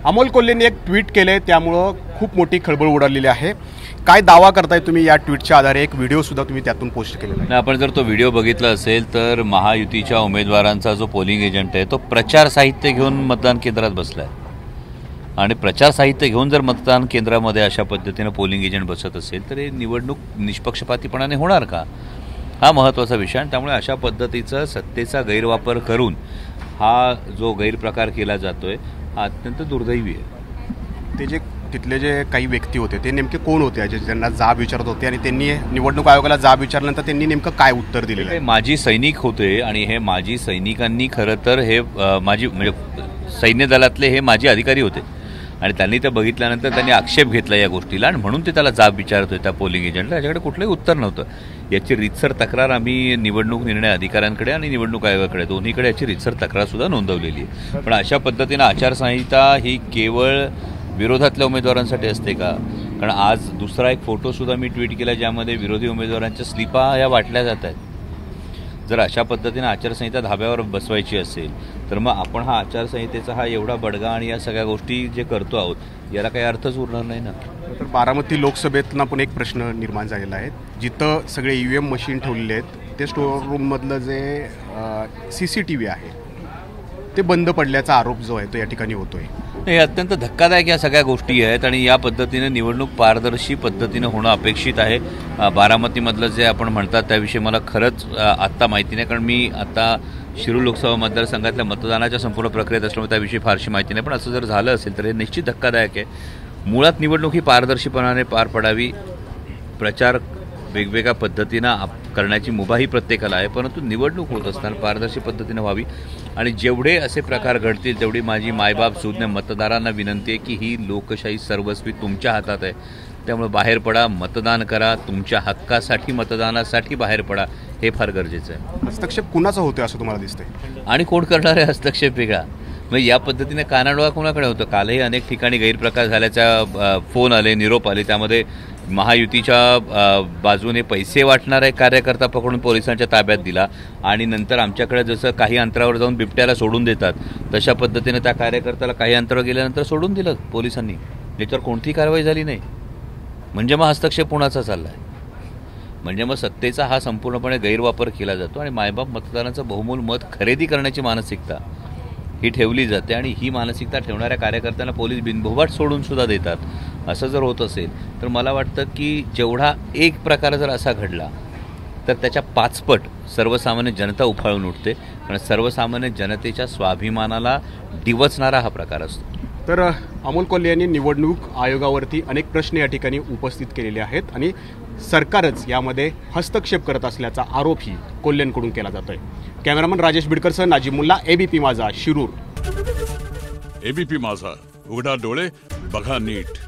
अमोल कोल्हेंनी एक ट्विट केले, त्यामुळं खूप मोठी खळबळ उडालेली आहे। काय दावा करताय तुम्ही या ट्विटच्या आधारे? एक व्हिडिओ सुद्धा तुम्ही त्यातून पोस्ट केलेला आहे। आपण जर तो व्हिडिओ बघितला असेल तर महायुतीच्या उमेदवारांचा जो पोलिंग एजंट आहे तो प्रचार साहित्य घेऊन मतदान केंद्रात बसलाय आणि प्रचार साहित्य घेऊन जर मतदान केंद्रामध्ये अशा पद्धतीने पोलिंग एजंट बसत असेल तर हे निवडणूक निष्पक्षपातीपणाने होणार का, हा महत्त्वाचा विषय। आणि त्यामुळे अशा पद्धतीचा सत्तेचा गैरवापर करून हा जो गैरप्रकार केला जातोय हा अत्यंत दुर्दैवी आहे। ते जे तिथले जे काही व्यक्ती होते ते नेमके कोण होते जे त्यांना जाब विचारत होते आणि त्यांनी निवडणूक आयोगाला जाब विचारल्यानंतर त्यांनी नेमकं काय उत्तर दिलेलं आहे? माजी सैनिक होते आणि हे माजी सैनिकांनी खरं तर हे माजी म्हणजे सैन्य दलातले हे माजी अधिकारी होते आणि त्यांनी ते बघितल्यानंतर त्यांनी आक्षेप घेतला या गोष्टीला आणि म्हणून ते त्याला जाब विचारत होते त्या पोलिंग एजंटला। याच्याकडे कुठलंही उत्तर नव्हतं। याची रीतसर तक्रार आम्ही निवडणूक निर्णय अधिकाऱ्यांकडे आणि निवडणूक आयोगाकडे दोन्हीकडे याची रीतसर तक्रारसुद्धा नोंदवलेली आहे। पण अशा पद्धतीनं आचारसंहिता ही केवळ विरोधातल्या उमेदवारांसाठी असते का? कारण आज दुसरा एक फोटोसुद्धा मी ट्विट केला ज्यामध्ये विरोधी उमेदवारांच्या स्लिपा या वाटल्या जात आहेत। जर अशा पद्धतीने आचारसंहिता धाब्यावर बसवायची असेल तर मग आपण हा आचारसंहितेचा हा एवढा बडगा आणि या सगळ्या गोष्टी जे करतो आहोत याला काही अर्थच उरणार नाही ना। तर बारामती लोकसभेतनं पण एक प्रश्न निर्माण झालेला आहे, जिथं सगळे EVM मशीन ठेवलेले आहेत ते स्टोअर रूममधलं जे CCTV आहे ते बंद पडल्याचा आरोप जो आहे तो या ठिकाणी होतोय। हे अत्यंत धक्कादायक या सगळ्या गोष्टी आहेत आणि या पद्धतीने निवडणूक पारदर्शी पद्धतीने होणं अपेक्षित आहे। बारामतीमधलं जे आपण म्हणतात त्याविषयी मला खरंच आत्ता माहिती नाही, कारण मी आता शिरूर लोकसभा मतदारसंघातल्या मतदानाच्या संपूर्ण प्रक्रियेत असल्यामुळे त्याविषयी फारशी माहिती नाही। पण असं जर झालं असेल तर हे निश्चित धक्कादायक आहे। मुळात निवडणूक ही पारदर्शीपणाने पार पडावी, प्रचार वेगवेगळ्या पद्धतीनं करण्याची मुभाही प्रत्येकाला आहे, परंतु निवडणूक होत असताना पारदर्शी पद्धतीनं व्हावी आणि जेवढे असे प्रकार घडतील तेवढी माझी मायबाप सुज्ञ मतदारांना विनंती आहे की ही लोकशाही सर्वस्वी तुमच्या हातात आहे। त्यामुळे बाहेर पडा, मतदान करा, तुमच्या हक्कासाठी मतदानासाठी बाहेर पडा, हे फार गरजेचं आहे। हस्तक्षेप कुणाचा होतोय असं तुम्हाला दिसतंय? आणि कोण करणार आहे हस्तक्षेप वेगळा? म्हणजे या पद्धतीने कानाडोळा कोणाकडे होतं? कालही अनेक ठिकाणी गैरप्रकार झाल्याचा फोन आले, निरोप आले, त्यामध्ये महायुतीच्या बाजूने पैसे वाटणारा एक कार्यकर्ता पकडून पोलिसांच्या ताब्यात दिला आणि नंतर आमच्याकडे जसं काही अंतरावर जाऊन बिबट्याला सोडून देतात तशा पद्धतीने त्या कार्यकर्त्याला काही अंतरावर गेल्यानंतर सोडून दिलं पोलिसांनी। याच्यावर कोणतीही कारवाई झाली नाही। म्हणजे मग हस्तक्षेप कोणाचा चालला आहे? म्हणजे मग सत्तेचा हा संपूर्णपणे गैरवापर केला जातो आणि मायबाप मतदारांचं बहुमूल मत खरेदी करण्याची मानसिकता ही ठेवली जाते आणि ही मानसिकता ठेवणाऱ्या कार्यकर्त्यांना पोलीस बिनभोभाट सोडून सुद्धा देतात। असं जर होत असेल तर मला वाटतं की जेवढा एक प्रकार जर असा घडला तर त्याच्या 5 पट सर्वसामान्य जनता उफाळून उठते, कारण सर्वसामान्य जनतेच्या स्वाभिमानाला डिवचणारा हा प्रकार असतो। तर अमोल कोल्हे यांनी निवडणूक आयोगावरती अनेक प्रश्न या ठिकाणी उपस्थित केलेले आहेत आणि सरकारच यामध्ये हस्तक्षेप करत असल्याचा आरोपही कोल्हेंकडून केला जातोय। कॅमेरामन राजेश बिडकरसह नाजिम मुल्ला, ABP माझा, शिरूर। ABP माझा, उघडा डोळे बघा नीट।